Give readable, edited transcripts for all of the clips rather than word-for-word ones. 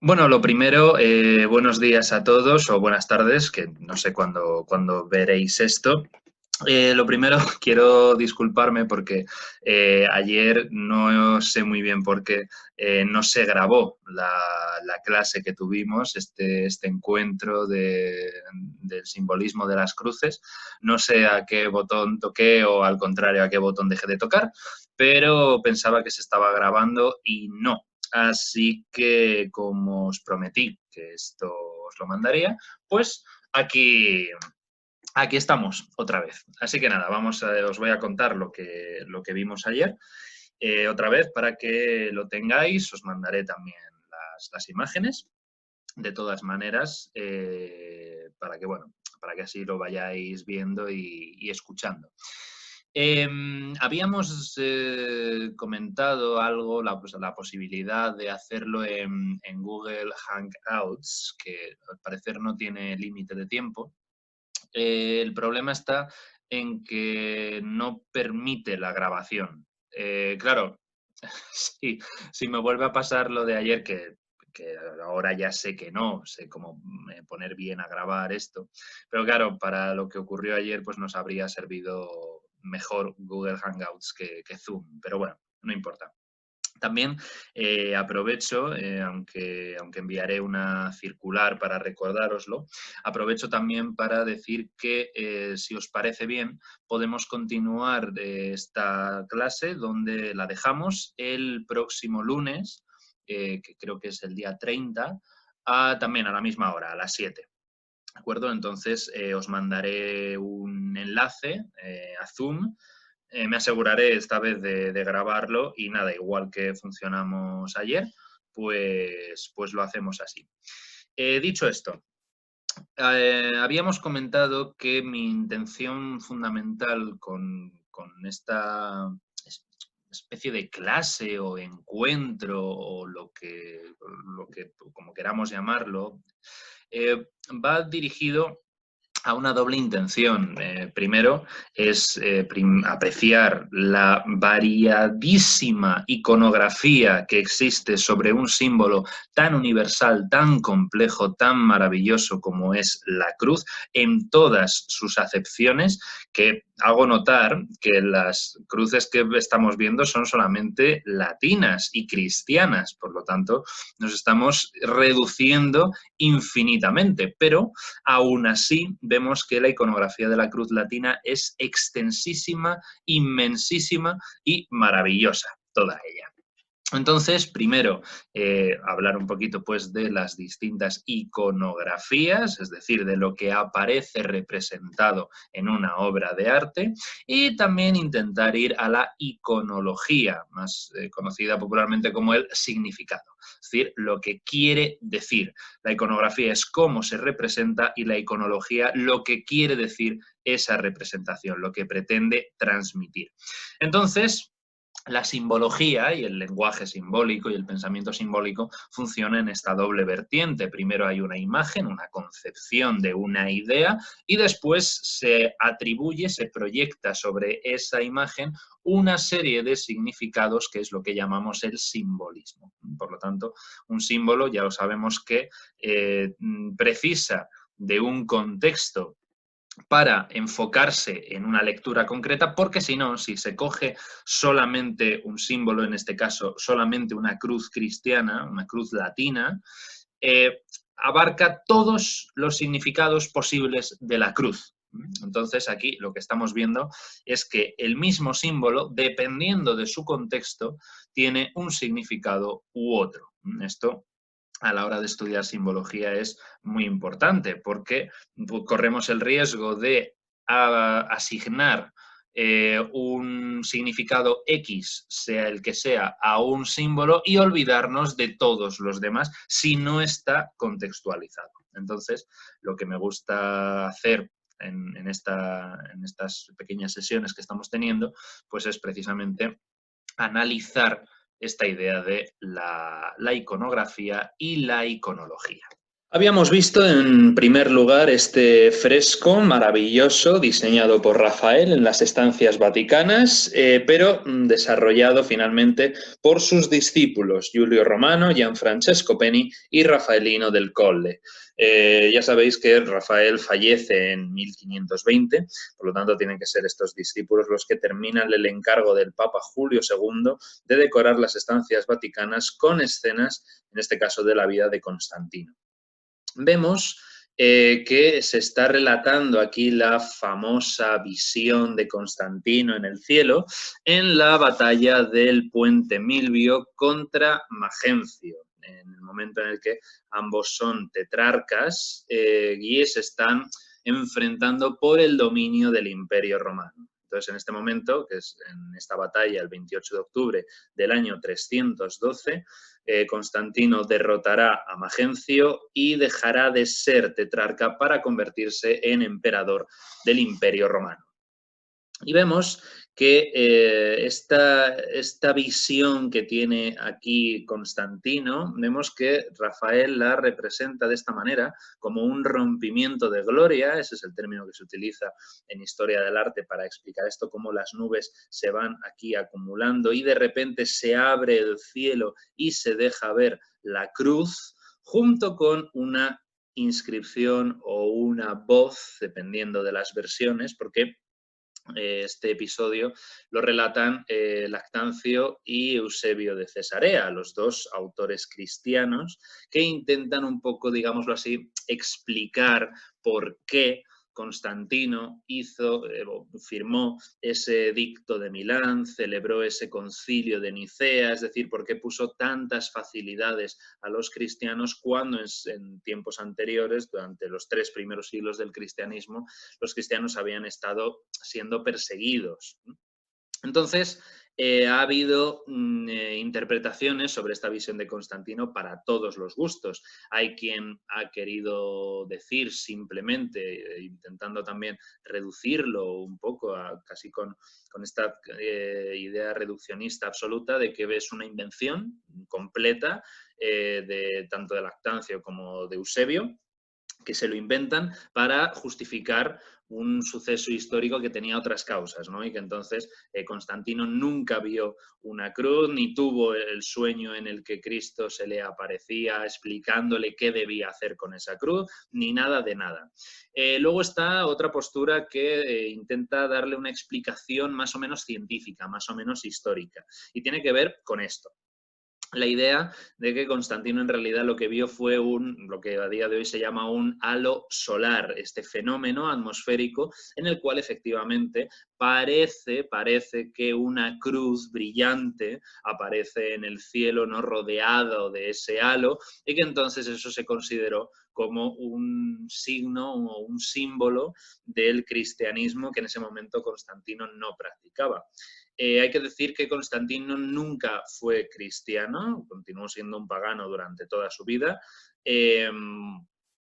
Bueno, lo primero, buenos días a todos o buenas tardes, que no sé cuándo veréis esto. Lo primero, quiero disculparme porque ayer no sé muy bien por qué no se grabó la clase que tuvimos, este encuentro del simbolismo de las cruces. No sé a qué botón toqué o al contrario a qué botón dejé de tocar, pero pensaba que se estaba grabando y no. Así que, como os prometí que esto os lo mandaría, pues aquí estamos otra vez. Así que nada, os voy a contar lo que vimos ayer. Otra vez, para que lo tengáis, os mandaré también las imágenes. De todas maneras, para que así lo vayáis viendo y escuchando. Habíamos comentado algo, la posibilidad de hacerlo en Google Hangouts, que al parecer no tiene límite de tiempo. El problema está en que no permite la grabación. Claro, si me vuelve a pasar lo de ayer, que ahora ya sé que no, sé cómo poner bien a grabar esto, pero claro, para lo que ocurrió ayer, pues nos habría servido mejor Google Hangouts que Zoom, pero bueno, no importa. También aprovecho, aunque enviaré una circular para recordároslo, aprovecho también para decir que, si os parece bien, podemos continuar esta clase donde la dejamos el próximo lunes, que creo que es el día 30, también a la misma hora, a las 7. ¿De acuerdo? Entonces os mandaré un enlace a Zoom. Me aseguraré esta vez de grabarlo y nada, igual que funcionamos ayer, pues lo hacemos así. Dicho esto, habíamos comentado que mi intención fundamental con esta especie de clase o encuentro o lo que como queramos llamarlo, va dirigido a una doble intención. Primero es apreciar la variadísima iconografía que existe sobre un símbolo tan universal, tan complejo, tan maravilloso como es la cruz, en todas sus acepciones, que hago notar que las cruces que estamos viendo son solamente latinas y cristianas, por lo tanto nos estamos reduciendo infinitamente, pero aún así vemos que la iconografía de la cruz latina es extensísima, inmensísima y maravillosa, toda ella. Entonces, primero, hablar un poquito pues, de las distintas iconografías, es decir, de lo que aparece representado en una obra de arte, y también intentar ir a la iconología, más conocida popularmente como el significado, es decir, lo que quiere decir. La iconografía es cómo se representa y la iconología lo que quiere decir esa representación, lo que pretende transmitir. Entonces, la simbología y el lenguaje simbólico y el pensamiento simbólico funcionan en esta doble vertiente. Primero hay una imagen, una concepción de una idea y después se atribuye, se proyecta sobre esa imagen una serie de significados que es lo que llamamos el simbolismo. Por lo tanto, un símbolo ya lo sabemos que precisa de un contexto para enfocarse en una lectura concreta, porque si no, si se coge solamente un símbolo, en este caso solamente una cruz cristiana, una cruz latina, abarca todos los significados posibles de la cruz. Entonces aquí lo que estamos viendo es que el mismo símbolo, dependiendo de su contexto, tiene un significado u otro. Esto a la hora de estudiar simbología es muy importante porque corremos el riesgo de asignar un significado X, sea el que sea, a un símbolo y olvidarnos de todos los demás si no está contextualizado. Entonces, lo que me gusta hacer en estas pequeñas sesiones que estamos teniendo, pues es precisamente analizar esta idea de la iconografía y la iconología. Habíamos visto en primer lugar este fresco maravilloso diseñado por Rafael en las estancias vaticanas, pero desarrollado finalmente por sus discípulos Giulio Romano, Gianfrancesco Peni y Rafaelino del Colle. Ya sabéis que Rafael fallece en 1520, por lo tanto tienen que ser estos discípulos los que terminan el encargo del Papa Julio II de decorar las estancias vaticanas con escenas, en este caso de la vida de Constantino. Vemos que se está relatando aquí la famosa visión de Constantino en el cielo en la batalla del puente Milvio contra Magencio, en el momento en el que ambos son tetrarcas y se están enfrentando por el dominio del Imperio Romano. Entonces, en este momento, que es en esta batalla, el 28 de octubre del año 312, Constantino derrotará a Magencio y dejará de ser tetrarca para convertirse en emperador del Imperio Romano. Y vemos que esta visión que tiene aquí Constantino, vemos que Rafael la representa de esta manera como un rompimiento de gloria, ese es el término que se utiliza en historia del arte para explicar esto, cómo las nubes se van aquí acumulando y de repente se abre el cielo y se deja ver la cruz junto con una inscripción o una voz, dependiendo de las versiones, porque este episodio lo relatan Lactancio y Eusebio de Cesarea, los dos autores cristianos que intentan un poco, digámoslo así, explicar por qué Constantino firmó ese edicto de Milán, celebró ese concilio de Nicea, es decir, por qué puso tantas facilidades a los cristianos cuando en tiempos anteriores, durante los 3 primeros siglos del cristianismo, los cristianos habían estado siendo perseguidos. Entonces, ha habido interpretaciones sobre esta visión de Constantino para todos los gustos. Hay quien ha querido decir simplemente, intentando también reducirlo un poco, casi con esta idea reduccionista absoluta de que es una invención completa tanto de Lactancio como de Eusebio, que se lo inventan para justificar un suceso histórico que tenía otras causas, ¿no? Y que entonces Constantino nunca vio una cruz, ni tuvo el sueño en el que Cristo se le aparecía explicándole qué debía hacer con esa cruz, ni nada de nada. Luego está otra postura que intenta darle una explicación más o menos científica, más o menos histórica, y tiene que ver con esto. La idea de que Constantino en realidad lo que vio fue lo que a día de hoy se llama un halo solar, este fenómeno atmosférico en el cual efectivamente parece que una cruz brillante aparece en el cielo, no rodeado de ese halo, y que entonces eso se consideró como un signo o un símbolo del cristianismo que en ese momento Constantino no practicaba. Hay que decir que Constantino nunca fue cristiano, continuó siendo un pagano durante toda su vida.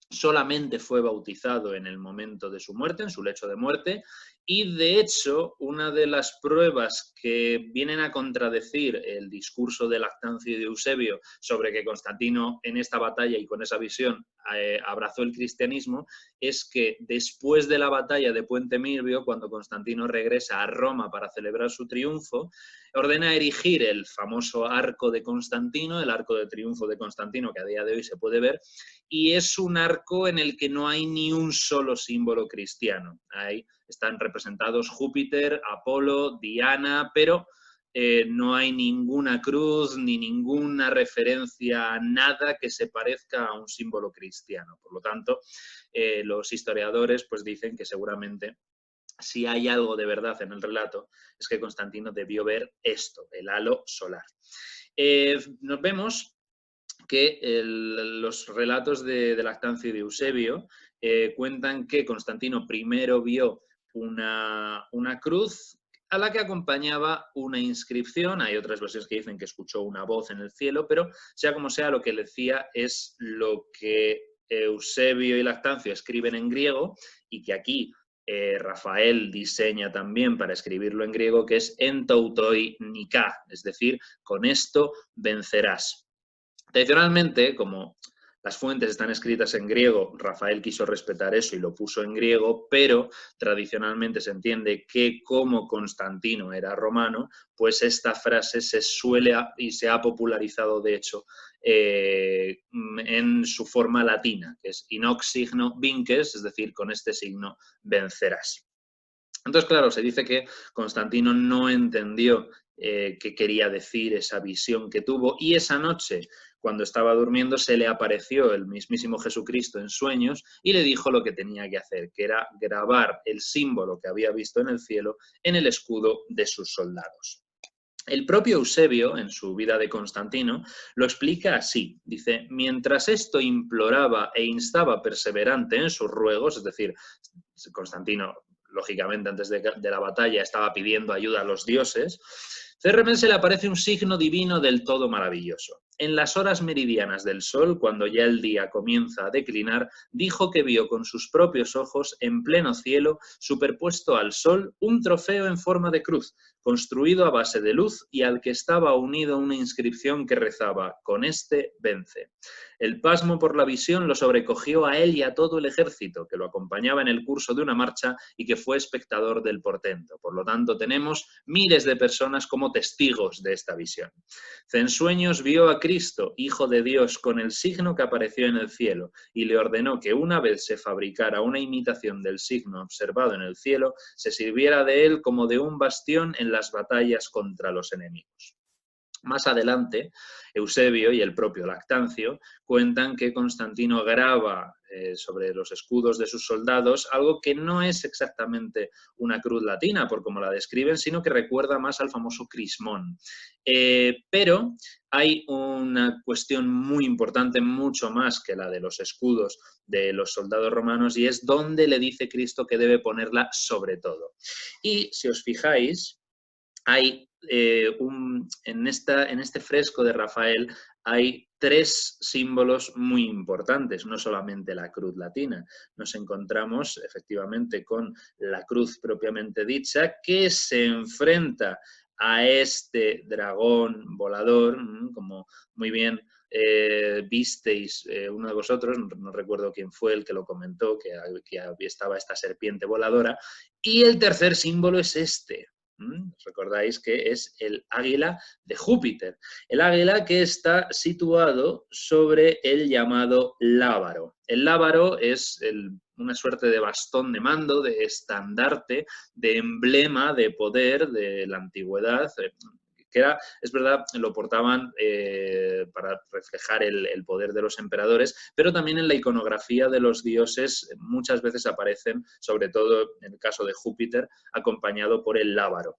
Solamente fue bautizado en el momento de su muerte, en su lecho de muerte, y de hecho una de las pruebas que vienen a contradecir el discurso de Lactancio y de Eusebio sobre que Constantino en esta batalla y con esa visión abrazó el cristianismo es que después de la batalla de Puente Milvio, cuando Constantino regresa a Roma para celebrar su triunfo, ordena erigir el famoso arco de Constantino, el arco de triunfo de Constantino que a día de hoy se puede ver, y es un arco en el que no hay ni un solo símbolo cristiano. Ahí están representados Júpiter, Apolo, Diana, pero no hay ninguna cruz ni ninguna referencia a nada que se parezca a un símbolo cristiano. Por lo tanto, los historiadores pues, dicen que seguramente si hay algo de verdad en el relato es que Constantino debió ver esto, el halo solar. Nos vemos que los relatos de Lactancio y de Eusebio cuentan que Constantino primero vio una cruz a la que acompañaba una inscripción. Hay otras versiones que dicen que escuchó una voz en el cielo, pero sea como sea, lo que le decía es lo que Eusebio y Lactancio escriben en griego y que aquí Rafael diseña también para escribirlo en griego, que es en tautoi nika, es decir, con esto vencerás. Tradicionalmente, como Las fuentes están escritas en griego, Rafael quiso respetar eso y lo puso en griego, pero tradicionalmente se entiende que como Constantino era romano, pues esta frase se suele y se ha popularizado de hecho en su forma latina, que es in hoc signo vinces, es decir, con este signo vencerás. Entonces, claro, se dice que Constantino no entendió qué quería decir esa visión que tuvo y esa noche, cuando estaba durmiendo, se le apareció el mismísimo Jesucristo en sueños y le dijo lo que tenía que hacer, que era grabar el símbolo que había visto en el cielo en el escudo de sus soldados. El propio Eusebio, en su vida de Constantino, lo explica así. Dice, mientras esto imploraba e instaba perseverante en sus ruegos, es decir, Constantino, lógicamente, antes de la batalla estaba pidiendo ayuda a los dioses, de repente se le aparece un signo divino del todo maravilloso. En las horas meridianas del sol, cuando ya el día comienza a declinar, dijo que vio con sus propios ojos, en pleno cielo, superpuesto al sol, un trofeo en forma de cruz, construido a base de luz y al que estaba unido una inscripción que rezaba, con este vence. El pasmo por la visión lo sobrecogió a él y a todo el ejército que lo acompañaba en el curso de una marcha y que fue espectador del portento. Por lo tanto, tenemos miles de personas como testigos de esta visión. En sueños vio a Cristo, Hijo de Dios, con el signo que apareció en el cielo y le ordenó que una vez se fabricara una imitación del signo observado en el cielo, se sirviera de él como de un bastión en las batallas contra los enemigos. Más adelante, Eusebio y el propio Lactancio cuentan que Constantino graba sobre los escudos de sus soldados algo que no es exactamente una cruz latina, por como la describen, sino que recuerda más al famoso crismón. Pero hay una cuestión muy importante, mucho más que la de los escudos de los soldados romanos, y es dónde le dice Cristo que debe ponerla sobre todo. Y si os fijáis, hay en este fresco de Rafael hay tres símbolos muy importantes, no solamente la cruz latina. Nos encontramos efectivamente con la cruz propiamente dicha, que se enfrenta a este dragón volador, como muy bien visteis uno de vosotros, no recuerdo quién fue el que lo comentó, que estaba esta serpiente voladora, y el tercer símbolo es este. Recordáis que es el águila de Júpiter. El águila que está situado sobre el llamado lábaro. El lábaro es una suerte de bastón de mando, de estandarte, de emblema de poder de la antigüedad, que era, es verdad, lo portaban para reflejar el poder de los emperadores, pero también en la iconografía de los dioses muchas veces aparecen, sobre todo en el caso de Júpiter, acompañado por el lábaro.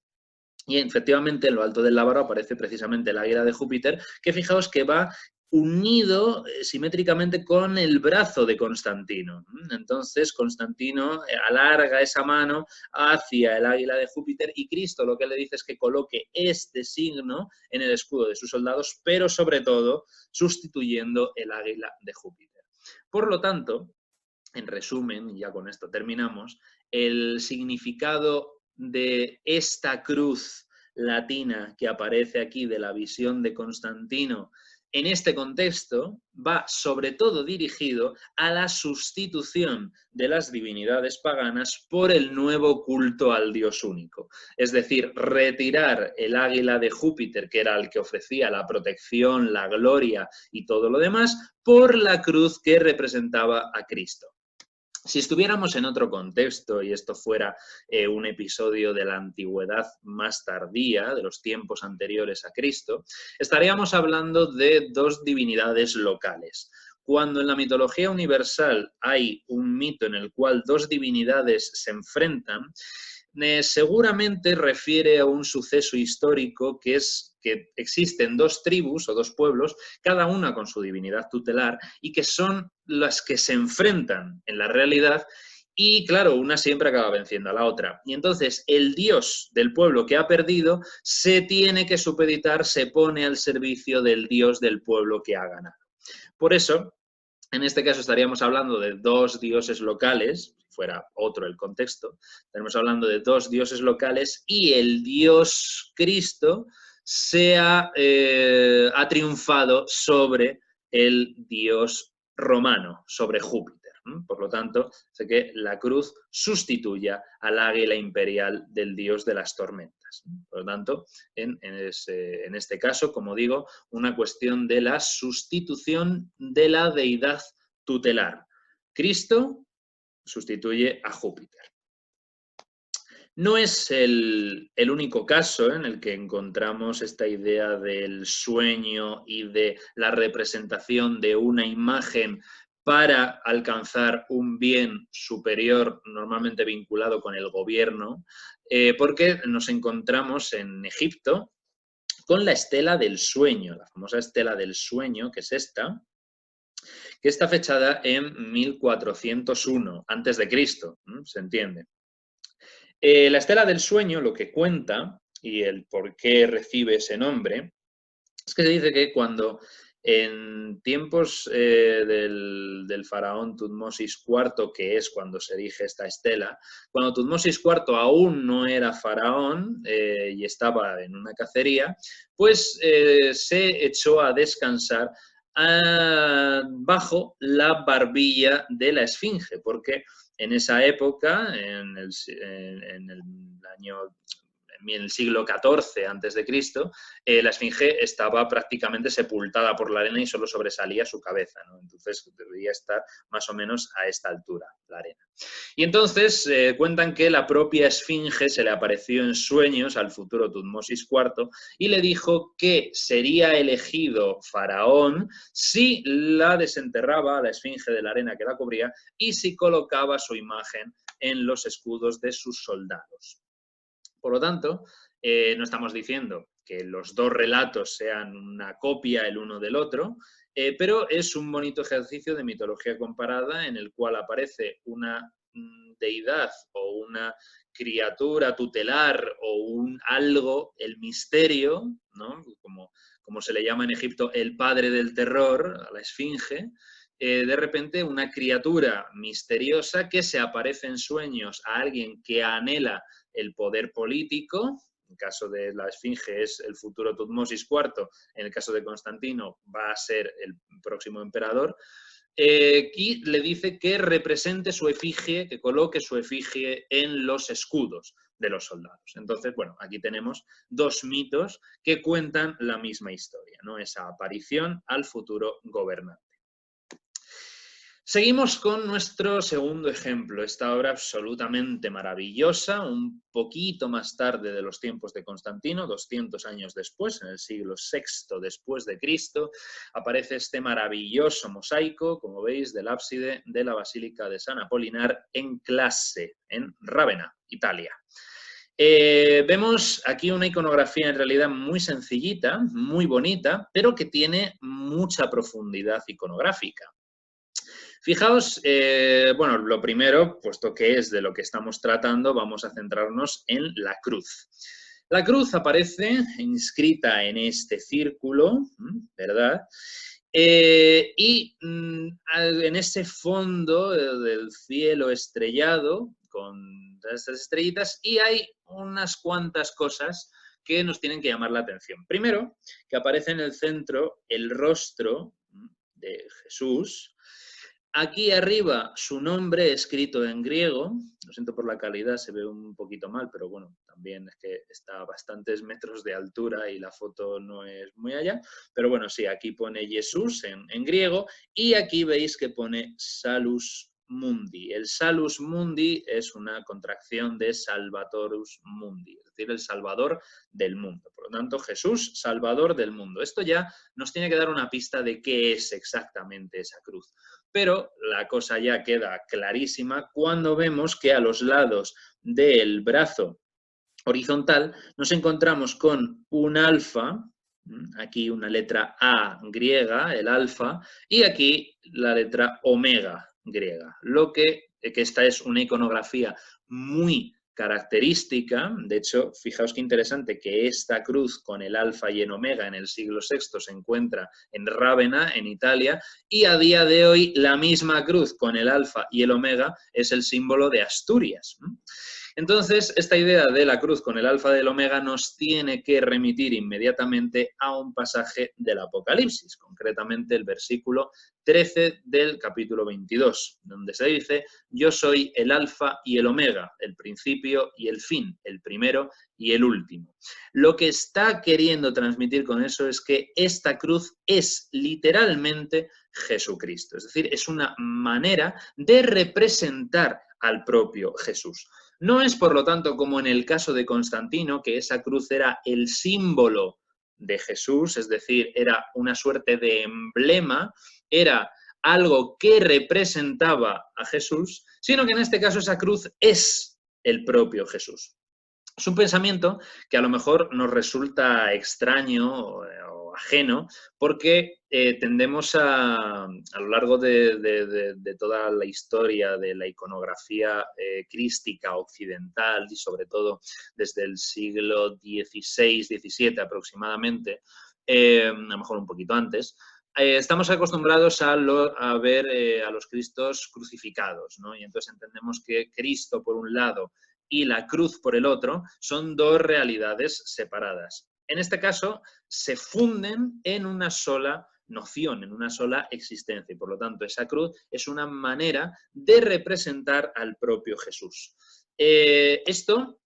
Y efectivamente en lo alto del lábaro aparece precisamente el águila de Júpiter, que fijaos que va unido simétricamente con el brazo de Constantino. Entonces Constantino alarga esa mano hacia el águila de Júpiter y Cristo lo que le dice es que coloque este signo en el escudo de sus soldados, pero sobre todo sustituyendo el águila de Júpiter. Por lo tanto, en resumen, y ya con esto terminamos, el significado de esta cruz latina que aparece aquí de la visión de Constantino en este contexto va sobre todo dirigido a la sustitución de las divinidades paganas por el nuevo culto al Dios único. Es decir, retirar el águila de Júpiter, que era el que ofrecía la protección, la gloria y todo lo demás, por la cruz que representaba a Cristo. Si estuviéramos en otro contexto y esto fuera un episodio de la antigüedad más tardía, de los tiempos anteriores a Cristo, estaríamos hablando de dos divinidades locales. Cuando en la mitología universal hay un mito en el cual dos divinidades se enfrentan, seguramente refiere a un suceso histórico que es que existen dos tribus o dos pueblos, cada una con su divinidad tutelar, y que son las que se enfrentan en la realidad y, claro, una siempre acaba venciendo a la otra. Y entonces el dios del pueblo que ha perdido se tiene que supeditar, se pone al servicio del dios del pueblo que ha ganado. Por eso, en este caso estaríamos hablando de dos dioses locales, si fuera otro el contexto, estaremos hablando de dos dioses locales y el dios Cristo ha triunfado sobre el dios romano sobre Júpiter. Por lo tanto, hace que la cruz sustituya al águila imperial del dios de las tormentas. Por lo tanto, en este caso, como digo, una cuestión de la sustitución de la deidad tutelar. Cristo sustituye a Júpiter. No es el único caso en el que encontramos esta idea del sueño y de la representación de una imagen para alcanzar un bien superior, normalmente vinculado con el gobierno, porque nos encontramos en Egipto con la estela del sueño, la famosa estela del sueño, que es esta, que está fechada en 1401 a.C., ¿se entiende? La estela del sueño lo que cuenta, y el por qué recibe ese nombre, es que se dice que cuando en tiempos del faraón Tutmosis IV, que es cuando se erige esta estela, cuando Tutmosis IV aún no era faraón y estaba en una cacería, pues se echó a descansar bajo la barbilla de la esfinge, porque en esa época, en el siglo XIV a.C., la esfinge estaba prácticamente sepultada por la arena y solo sobresalía su cabeza, ¿no? Entonces debería estar más o menos a esta altura la arena. Y entonces cuentan que la propia esfinge se le apareció en sueños al futuro Tutmosis IV y le dijo que sería elegido faraón si la desenterraba a la esfinge de la arena que la cubría y si colocaba su imagen en los escudos de sus soldados. Por lo tanto, no estamos diciendo que los dos relatos sean una copia el uno del otro, pero es un bonito ejercicio de mitología comparada en el cual aparece una deidad o una criatura tutelar o algo, el misterio, ¿no? Como se le llama en Egipto el padre del terror, a la esfinge, de repente una criatura misteriosa que se aparece en sueños a alguien que anhela el poder político. En el caso de la esfinge es el futuro Tutmosis IV, en el caso de Constantino va a ser el próximo emperador, y le dice que represente su efigie, que coloque su efigie en los escudos de los soldados. Entonces, bueno, aquí tenemos dos mitos que cuentan la misma historia, ¿no? Esa aparición al futuro gobernante. Seguimos con nuestro segundo ejemplo, esta obra absolutamente maravillosa, un poquito más tarde de los tiempos de Constantino, 200 años después, en el siglo VI después de Cristo, aparece este maravilloso mosaico, como veis, del ábside de la Basílica de San Apolinar en Classe, en Rávena, Italia. Vemos aquí una iconografía en realidad muy sencillita, muy bonita, pero que tiene mucha profundidad iconográfica. Fijaos, bueno, lo primero, puesto que es de lo que estamos tratando, vamos a centrarnos en la cruz. La cruz aparece inscrita en este círculo, ¿verdad? Y en ese fondo del cielo estrellado, con estas estrellitas, y hay unas cuantas cosas que nos tienen que llamar la atención. Primero, que aparece en el centro el rostro de Jesús. Aquí arriba su nombre escrito en griego, lo siento por la calidad, se ve un poquito mal, pero bueno, también es que está a bastantes metros de altura y la foto no es muy allá, pero bueno, sí, aquí pone Jesús en griego y aquí veis que pone Salus Mundi. El Salus Mundi es una contracción de Salvatorus Mundi, es decir, el Salvador del mundo. Por lo tanto, Jesús, Salvador del mundo. Esto ya nos tiene que dar una pista de qué es exactamente esa cruz. Pero la cosa ya queda clarísima cuando vemos que a los lados del brazo horizontal nos encontramos con un alfa, aquí una letra A griega, el alfa, y aquí la letra omega griega. Lo que esta es una iconografía muy característica. De hecho, fijaos qué interesante que esta cruz con el alfa y el omega en el siglo VI se encuentra en Rávena, en Italia, y a día de hoy la misma cruz con el alfa y el omega es el símbolo de Asturias. Entonces, esta idea de la cruz con el alfa del omega nos tiene que remitir inmediatamente a un pasaje del Apocalipsis, concretamente el versículo 13 del capítulo 22, donde se dice: yo soy el alfa y el omega, el principio y el fin, el primero y el último. Lo que está queriendo transmitir con eso es que esta cruz es literalmente Jesucristo, es decir, es una manera de representar al propio Jesús. No es, por lo tanto, como en el caso de Constantino, que esa cruz era el símbolo de Jesús, es decir, era una suerte de emblema, era algo que representaba a Jesús, sino que en este caso esa cruz es el propio Jesús. Es un pensamiento que a lo mejor nos resulta extraño o ajeno, porque tendemos a lo largo de toda la historia de la iconografía crística occidental, y sobre todo desde el siglo XVI, XVII aproximadamente, a lo mejor un poquito antes, estamos acostumbrados a ver a los Cristos crucificados, ¿no? Y entonces entendemos que Cristo, por un lado, y la cruz por el otro, son dos realidades separadas. En este caso, se funden en una sola noción, en una sola existencia, y por lo tanto esa cruz es una manera de representar al propio Jesús. Esto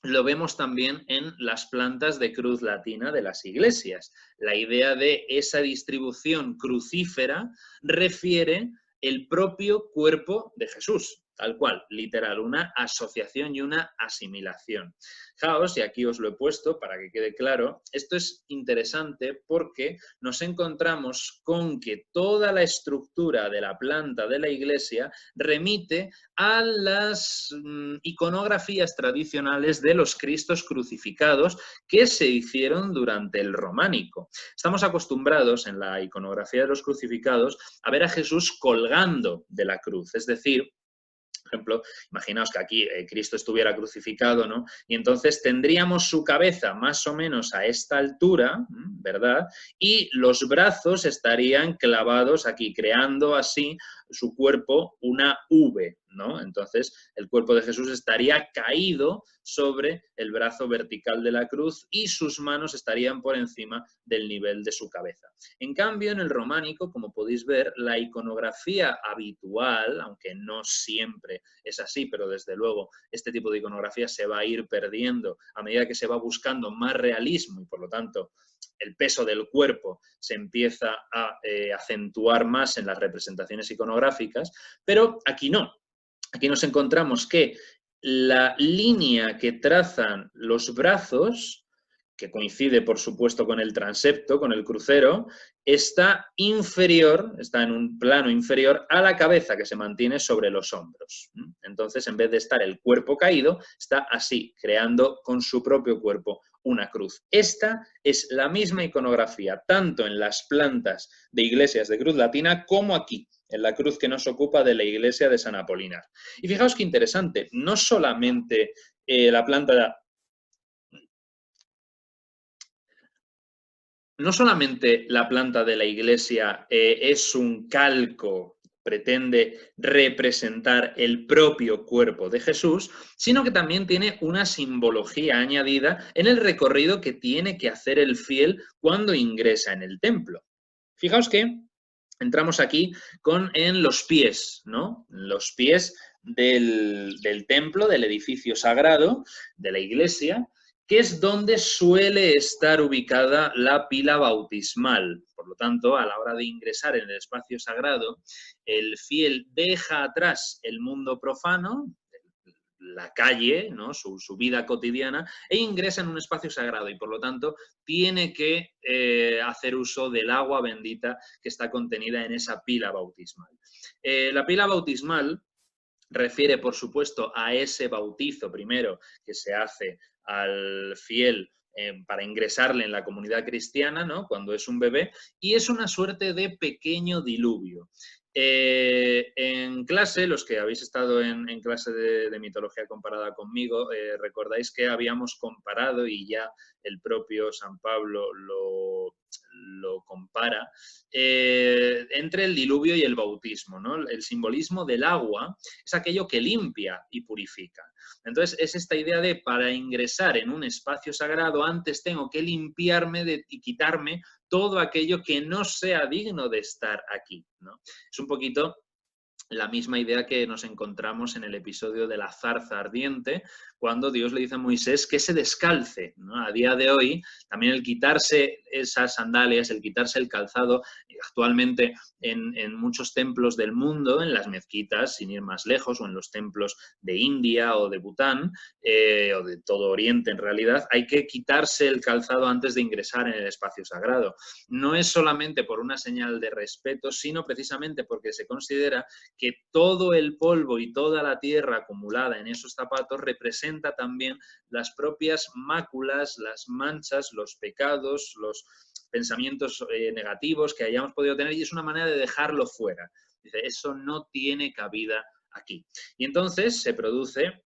lo vemos también en las plantas de cruz latina de las iglesias. La idea de esa distribución crucífera refiere el propio cuerpo de Jesús, tal cual, literal, una asociación y una asimilación. Fijaos, y aquí os lo he puesto para que quede claro, esto es interesante porque nos encontramos con que toda la estructura de la planta de la iglesia remite a las iconografías tradicionales de los Cristos crucificados que se hicieron durante el románico. Estamos acostumbrados en la iconografía de los crucificados a ver a Jesús colgando de la cruz, es decir, por ejemplo, imaginaos que aquí Cristo estuviera crucificado, ¿no? Y entonces tendríamos su cabeza más o menos a esta altura, ¿verdad? Y los brazos estarían clavados aquí, creando así su cuerpo una V, ¿no? Entonces el cuerpo de Jesús estaría caído sobre el brazo vertical de la cruz y sus manos estarían por encima del nivel de su cabeza. En cambio, en el románico, como podéis ver, la iconografía habitual, aunque no siempre es así, pero desde luego este tipo de iconografía se va a ir perdiendo a medida que se va buscando más realismo y por lo tanto el peso del cuerpo se empieza a acentuar más en las representaciones iconográficas, pero aquí no. Aquí nos encontramos que la línea que trazan los brazos, que coincide por supuesto con el transepto, con el crucero, está inferior, está en un plano inferior a la cabeza que se mantiene sobre los hombros. Entonces, en vez de estar el cuerpo caído, está así, creando con su propio cuerpo una cruz. Esta es la misma iconografía, tanto en las plantas de iglesias de cruz latina como aquí, en la cruz que nos ocupa de la iglesia de San Apolinar. Y fijaos qué interesante, no solamente la planta... No solamente la planta de la iglesia es un calco, pretende representar el propio cuerpo de Jesús, sino que también tiene una simbología añadida en el recorrido que tiene que hacer el fiel cuando ingresa en el templo. Fijaos que entramos aquí en los pies, ¿no? Los pies del templo, del edificio sagrado, de la iglesia, que es donde suele estar ubicada la pila bautismal. Por lo tanto, a la hora de ingresar en el espacio sagrado, el fiel deja atrás el mundo profano, la calle, ¿no? su vida cotidiana, e ingresa en un espacio sagrado y por lo tanto tiene que hacer uso del agua bendita que está contenida en esa pila bautismal. La pila bautismal refiere, por supuesto, a ese bautizo primero que se hace al fiel para ingresarle en la comunidad cristiana, ¿no? Cuando es un bebé, y es una suerte de pequeño diluvio. En clase, los que habéis estado en clase de mitología comparada conmigo, recordáis que habíamos comparado y ya el propio San Pablo lo lo compara, entre el diluvio y el bautismo, ¿no? El simbolismo del agua es aquello que limpia y purifica. Entonces, es esta idea de para ingresar en un espacio sagrado, antes tengo que limpiarme y quitarme todo aquello que no sea digno de estar aquí, ¿no? Es un poquito la misma idea que nos encontramos en el episodio de la zarza ardiente, cuando Dios le dice a Moisés que se descalce, ¿no? A día de hoy, también el quitarse esas sandalias, el quitarse el calzado, actualmente en muchos templos del mundo, en las mezquitas, sin ir más lejos, o en los templos de India o de Bután, o de todo Oriente en realidad, hay que quitarse el calzado antes de ingresar en el espacio sagrado. No es solamente por una señal de respeto, sino precisamente porque se considera que todo el polvo y toda la tierra acumulada en esos zapatos representa también las propias máculas, las manchas, los pecados, los pensamientos negativos que hayamos podido tener, y es una manera de dejarlo fuera. Dice, eso no tiene cabida aquí. Y entonces se produce,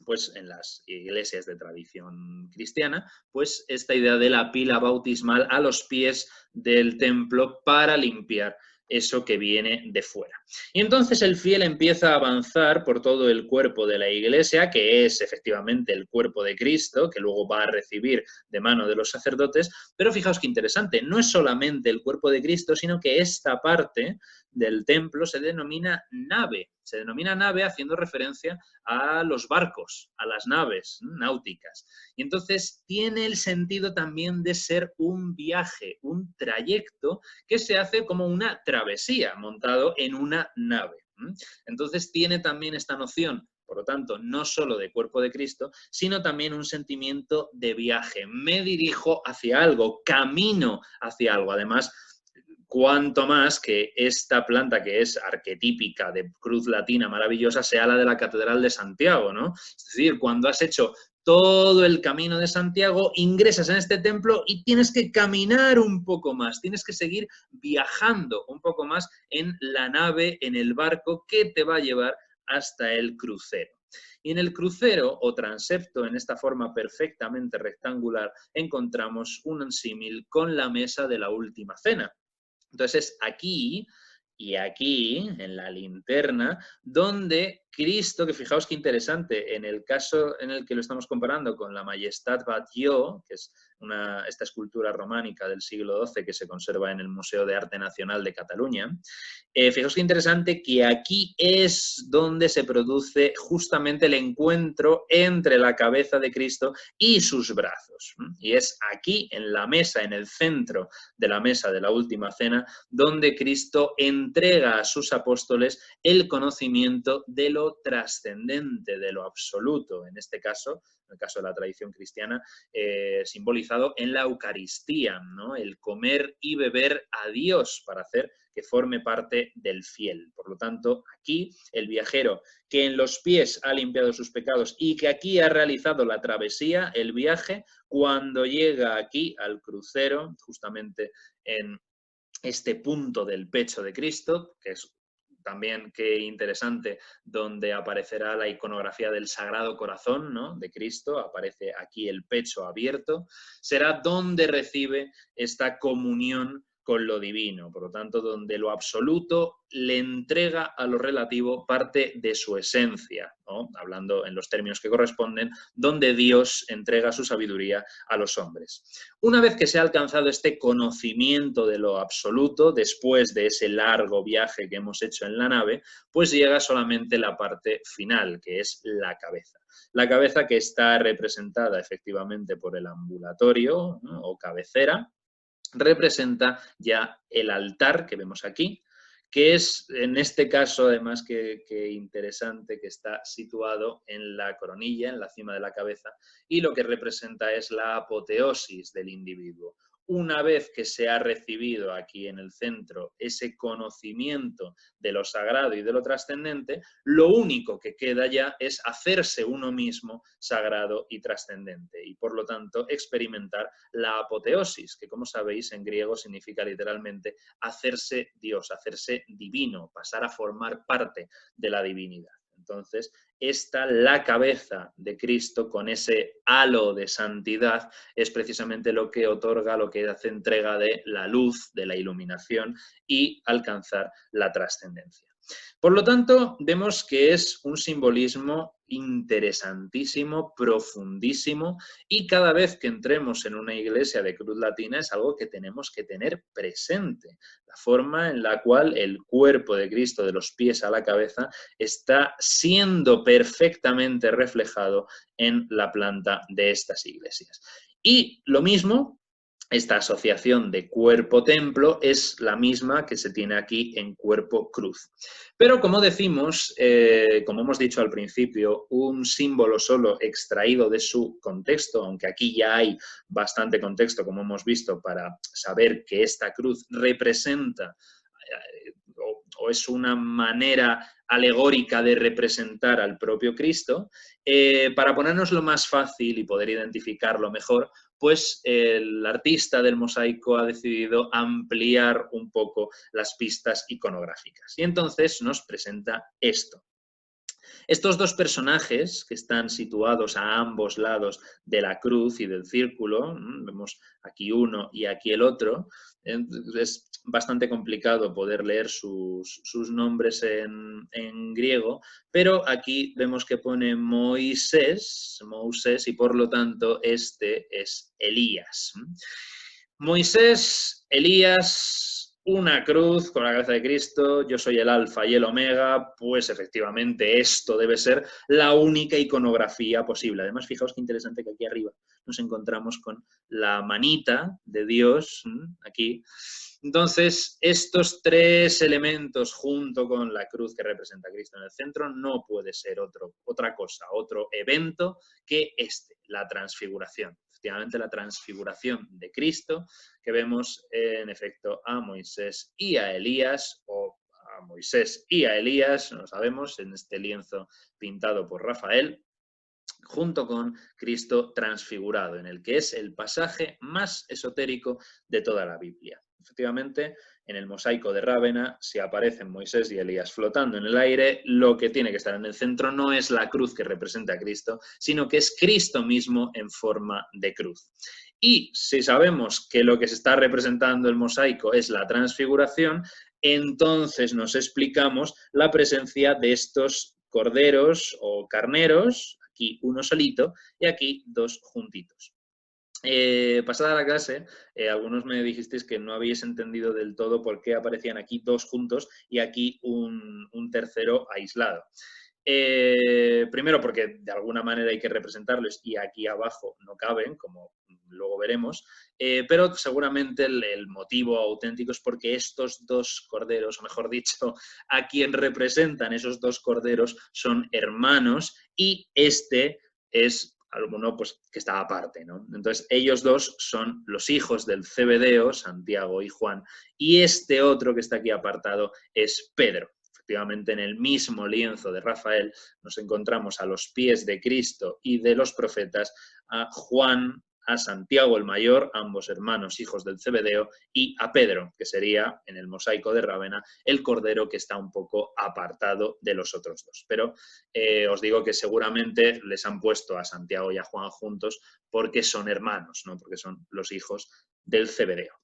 pues en las iglesias de tradición cristiana, pues esta idea de la pila bautismal a los pies del templo para limpiar eso que viene de fuera. Y entonces el fiel empieza a avanzar por todo el cuerpo de la iglesia, que es efectivamente el cuerpo de Cristo, que luego va a recibir de mano de los sacerdotes, pero fijaos qué interesante, no es solamente el cuerpo de Cristo, sino que esta parte del templo se denomina nave haciendo referencia a los barcos, a las naves náuticas. Y entonces tiene el sentido también de ser un viaje, un trayecto que se hace como una travesía montado en una nave. Entonces tiene también esta noción, por lo tanto, no solo de cuerpo de Cristo, sino también un sentimiento de viaje. Me dirijo hacia algo, camino hacia algo. Además, cuanto más que esta planta, que es arquetípica de cruz latina maravillosa, sea la de la Catedral de Santiago, ¿no? Es decir, cuando has hecho todo el camino de Santiago, ingresas en este templo y tienes que caminar un poco más, tienes que seguir viajando un poco más en la nave, en el barco que te va a llevar hasta el crucero. Y en el crucero o transepto, en esta forma perfectamente rectangular, encontramos un símil con la mesa de la última cena. Entonces, aquí y aquí, en la linterna, donde Cristo, que fijaos qué interesante, en el caso en el que lo estamos comparando con la Majestat Batlló, que es esta escultura románica del siglo XII que se conserva en el Museo de Arte Nacional de Cataluña, fijaos qué interesante que aquí es donde se produce justamente el encuentro entre la cabeza de Cristo y sus brazos. Y es aquí, en la mesa, en el centro de la mesa de la última cena, donde Cristo entrega a sus apóstoles el conocimiento de lo trascendente, de lo absoluto, en este caso, en el caso de la tradición cristiana, simbolizado en la Eucaristía, ¿no? El comer y beber a Dios para hacer que forme parte del fiel. Por lo tanto, aquí el viajero que en los pies ha limpiado sus pecados y que aquí ha realizado la travesía, el viaje, cuando llega aquí al crucero, justamente en este punto del pecho de Cristo, que es también qué interesante, donde aparecerá la iconografía del Sagrado Corazón, ¿no?, de Cristo, aparece aquí el pecho abierto, será donde recibe esta comunión con lo divino, por lo tanto, donde lo absoluto le entrega a lo relativo parte de su esencia, ¿no?, hablando en los términos que corresponden, donde Dios entrega su sabiduría a los hombres. Una vez que se ha alcanzado este conocimiento de lo absoluto, después de ese largo viaje que hemos hecho en la nave, pues llega solamente la parte final, que es la cabeza. La cabeza que está representada efectivamente por el ambulatorio, ¿no?, o cabecera, representa ya el altar que vemos aquí, que es, en este caso, además, que interesante, que está situado en la coronilla, en la cima de la cabeza, y lo que representa es la apoteosis del individuo. Una vez que se ha recibido aquí en el centro ese conocimiento de lo sagrado y de lo trascendente, lo único que queda ya es hacerse uno mismo sagrado y trascendente, y por lo tanto experimentar la apoteosis, que como sabéis en griego significa literalmente hacerse Dios, hacerse divino, pasar a formar parte de la divinidad. Entonces, la cabeza de Cristo con ese halo de santidad es precisamente lo que otorga, lo que hace entrega de la luz, de la iluminación y alcanzar la trascendencia. Por lo tanto, vemos que es un simbolismo interesantísimo, profundísimo, y cada vez que entremos en una iglesia de cruz latina es algo que tenemos que tener presente. La forma en la cual el cuerpo de Cristo, de los pies a la cabeza, está siendo perfectamente reflejado en la planta de estas iglesias. Y lo mismo, esta asociación de cuerpo-templo es la misma que se tiene aquí en cuerpo-cruz. Pero como decimos, como hemos dicho al principio, un símbolo solo extraído de su contexto, aunque aquí ya hay bastante contexto, como hemos visto, para saber que esta cruz representa o es una manera alegórica de representar al propio Cristo, para ponernoslo más fácil y poder identificarlo mejor, pues el artista del mosaico ha decidido ampliar un poco las pistas iconográficas. Y entonces nos presenta esto. Estos dos personajes que están situados a ambos lados de la cruz y del círculo, vemos aquí uno y aquí el otro, es bastante complicado poder leer sus nombres en griego, pero aquí vemos que pone Moisés, y por lo tanto este es Elías. Moisés, Elías, una cruz con la cabeza de Cristo, yo soy el alfa y el omega, pues efectivamente esto debe ser la única iconografía posible. Además, fijaos qué interesante que aquí arriba nos encontramos con la manita de Dios, aquí. Entonces, estos tres elementos junto con la cruz que representa a Cristo en el centro no puede ser otra cosa, otro evento que la transfiguración. Efectivamente, la transfiguración de Cristo, que vemos en efecto a Moisés y a Elías, o a Moisés y a Elías, no lo sabemos, en este lienzo pintado por Rafael, junto con Cristo transfigurado, en el que es el pasaje más esotérico de toda la Biblia. Efectivamente, en el mosaico de Rávena, si aparecen Moisés y Elías flotando en el aire, lo que tiene que estar en el centro no es la cruz que representa a Cristo, sino que es Cristo mismo en forma de cruz. Y si sabemos que lo que se está representando el mosaico es la transfiguración, entonces nos explicamos la presencia de estos corderos o carneros, aquí uno solito y aquí dos juntitos. Pasada la clase, algunos me dijisteis que no habéis entendido del todo por qué aparecían aquí dos juntos y aquí un tercero aislado. Primero porque de alguna manera hay que representarlos y aquí abajo no caben, como luego veremos, pero seguramente el motivo auténtico es porque estos dos corderos, o mejor dicho, a quien representan esos dos corderos son hermanos y este es alguno pues, que está aparte, ¿no? Entonces, ellos dos son los hijos del Zebedeo, Santiago y Juan, y este otro que está aquí apartado es Pedro. Efectivamente, en el mismo lienzo de Rafael nos encontramos a los pies de Cristo y de los profetas a Juan, a Santiago el mayor, ambos hermanos hijos del Zebedeo, y a Pedro, que sería, en el mosaico de Rávena, el cordero que está un poco apartado de los otros dos. Pero os digo que seguramente les han puesto a Santiago y a Juan juntos porque son hermanos, no porque son los hijos del Zebedeo.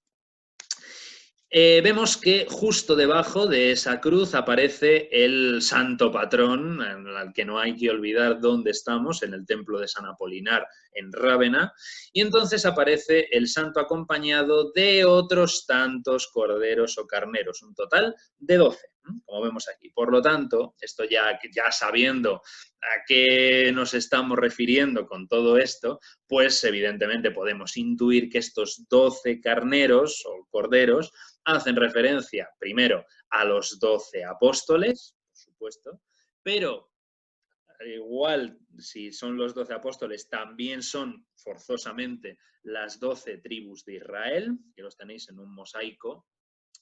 Vemos que justo debajo de esa cruz aparece el santo patrón, al que no hay que olvidar dónde estamos, en el templo de San Apolinar en Rávena, y entonces aparece el santo acompañado de otros tantos corderos o carneros, un total de 12, como vemos aquí. Por lo tanto, esto ya sabiendo a qué nos estamos refiriendo con todo esto, pues evidentemente podemos intuir que estos 12 carneros o corderos hacen referencia primero a los 12 apóstoles, por supuesto, pero igual si son los 12 apóstoles, también son forzosamente las 12 tribus de Israel, que los tenéis en un mosaico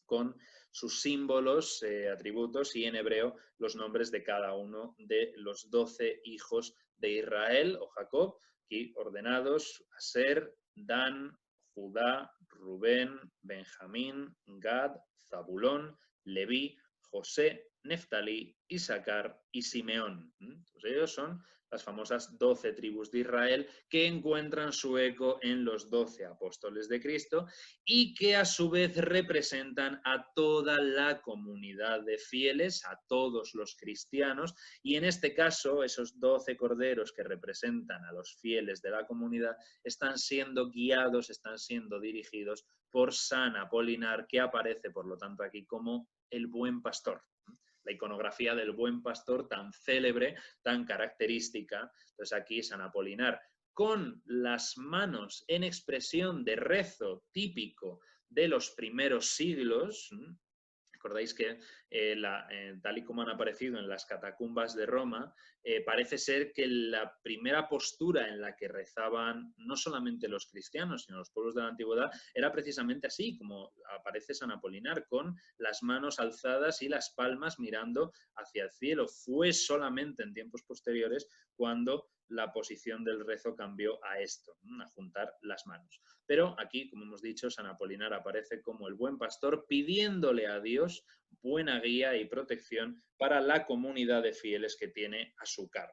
con sus símbolos, atributos y en hebreo los nombres de cada uno de los 12 hijos de Israel o Jacob, aquí ordenados: Aser, Dan, Judá, Rubén, Benjamín, Gad, Zabulón, Leví, José, Neftalí, Isaacar y Simeón. Pues ellos son las famosas 12 tribus de Israel que encuentran su eco en los 12 apóstoles de Cristo y que a su vez representan a toda la comunidad de fieles, a todos los cristianos, y en este caso esos 12 corderos que representan a los fieles de la comunidad están siendo guiados, están siendo dirigidos por San Apolinar, que aparece por lo tanto aquí como el buen pastor. La iconografía del buen pastor tan célebre, tan característica. Entonces aquí San Apolinar, con las manos en expresión de rezo típico de los primeros siglos. Recordáis que tal y como han aparecido en las catacumbas de Roma, parece ser que la primera postura en la que rezaban no solamente los cristianos, sino los pueblos de la antigüedad, era precisamente así, como aparece San Apolinar, con las manos alzadas y las palmas mirando hacia el cielo. Fue solamente en tiempos posteriores cuando la posición del rezo cambió a esto, a juntar las manos. Pero aquí, como hemos dicho, San Apolinar aparece como el buen pastor pidiéndole a Dios buena guía y protección para la comunidad de fieles que tiene a su cargo.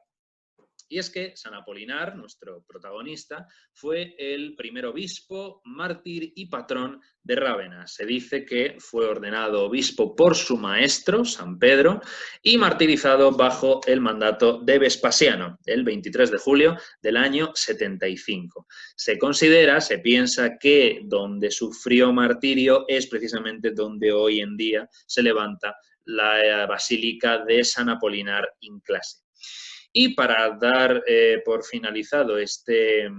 Y es que San Apolinar, nuestro protagonista, fue el primer obispo, mártir y patrón de Rávena. Se dice que fue ordenado obispo por su maestro, San Pedro, y martirizado bajo el mandato de Vespasiano, el 23 de julio del año 75. Se considera, se piensa que donde sufrió martirio es precisamente donde hoy en día se levanta la Basílica de San Apolinar in Classe. Y para dar por finalizado esta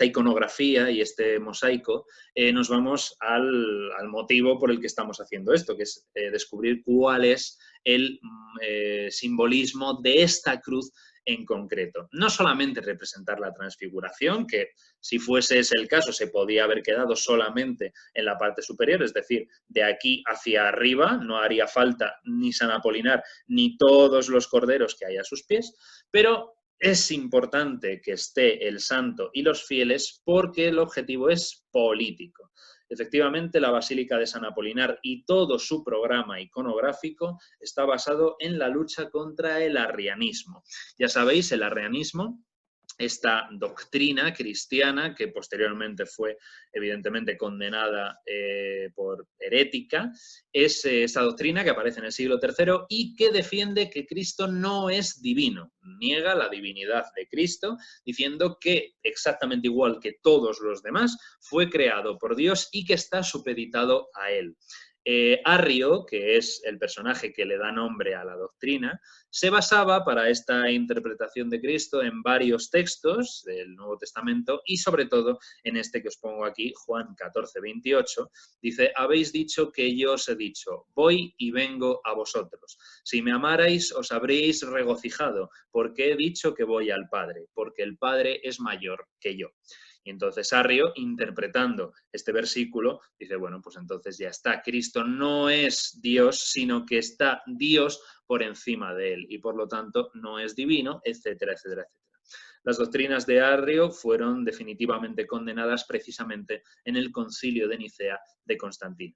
iconografía y este mosaico, nos vamos al motivo por el que estamos haciendo esto, que es descubrir cuál es el simbolismo de esta cruz en concreto. No solamente representar la transfiguración, que si fuese ese el caso se podía haber quedado solamente en la parte superior, es decir, de aquí hacia arriba, no haría falta ni San Apolinar ni todos los corderos que hay a sus pies, pero es importante que esté el santo y los fieles porque el objetivo es político. Efectivamente, la Basílica de San Apolinar y todo su programa iconográfico está basado en la lucha contra el arrianismo. Ya sabéis, el arrianismo, esta doctrina cristiana que posteriormente fue evidentemente condenada por herética, es esta doctrina que aparece en el siglo III y que defiende que Cristo no es divino, niega la divinidad de Cristo, diciendo que exactamente igual que todos los demás, fue creado por Dios y que está supeditado a Él. Arrio, que es el personaje que le da nombre a la doctrina, se basaba para esta interpretación de Cristo en varios textos del Nuevo Testamento y sobre todo en este que os pongo aquí, Juan 14, 28, dice: habéis dicho que yo os he dicho, voy y vengo a vosotros. Si me amarais, os habréis regocijado, porque he dicho que voy al Padre, porque el Padre es mayor que yo. Y entonces Arrio, interpretando este versículo, dice, bueno, pues entonces ya está. Cristo no es Dios, sino que está Dios por encima de él y por lo tanto no es divino, etcétera, etcétera, etcétera. Las doctrinas de Arrio fueron definitivamente condenadas precisamente en el Concilio de Nicea de Constantino.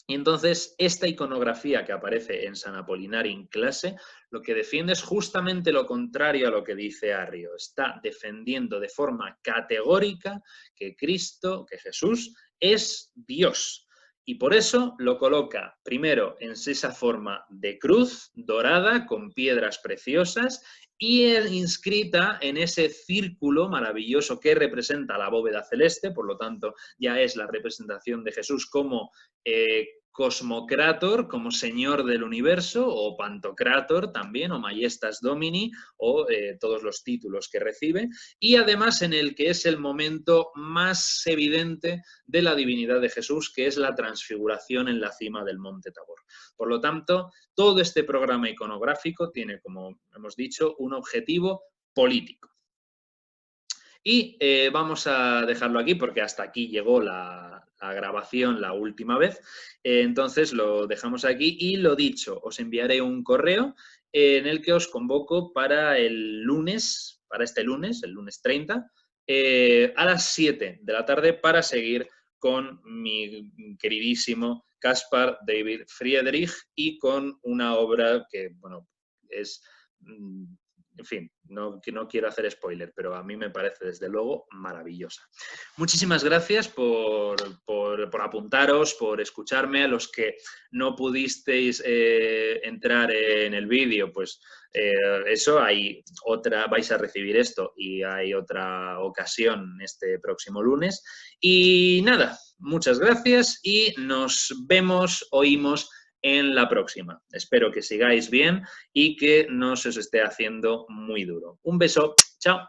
Y entonces esta iconografía que aparece en San Apolinar in Classe lo que defiende es justamente lo contrario a lo que dice Arrio. Está defendiendo de forma categórica que Cristo, que Jesús, es Dios. Y por eso lo coloca primero en esa forma de cruz dorada con piedras preciosas y inscrita en ese círculo maravilloso que representa la bóveda celeste, por lo tanto ya es la representación de Jesús como Cosmocrator, como señor del universo, o Pantocrator también, o Maiestas Domini, o todos los títulos que recibe, y además en el que es el momento más evidente de la divinidad de Jesús, que es la transfiguración en la cima del Monte Tabor. Por lo tanto, todo este programa iconográfico tiene, como hemos dicho, un objetivo político. Y vamos a dejarlo aquí porque hasta aquí llegó la grabación la última vez. Entonces lo dejamos aquí y lo dicho, os enviaré un correo en el que os convoco para el lunes, para este lunes, el lunes 30, a las 7 de la tarde para seguir con mi queridísimo Caspar David Friedrich, y con una obra que, bueno, es... En fin, no quiero hacer spoiler, pero a mí me parece desde luego maravillosa. Muchísimas gracias por apuntaros, por escucharme. A los que no pudisteis entrar en el vídeo, pues eso, hay otra, vais a recibir esto y hay otra ocasión este próximo lunes. Y nada, muchas gracias y nos vemos, oímos en la próxima. Espero que sigáis bien y que no se os esté haciendo muy duro. Un beso. Chao.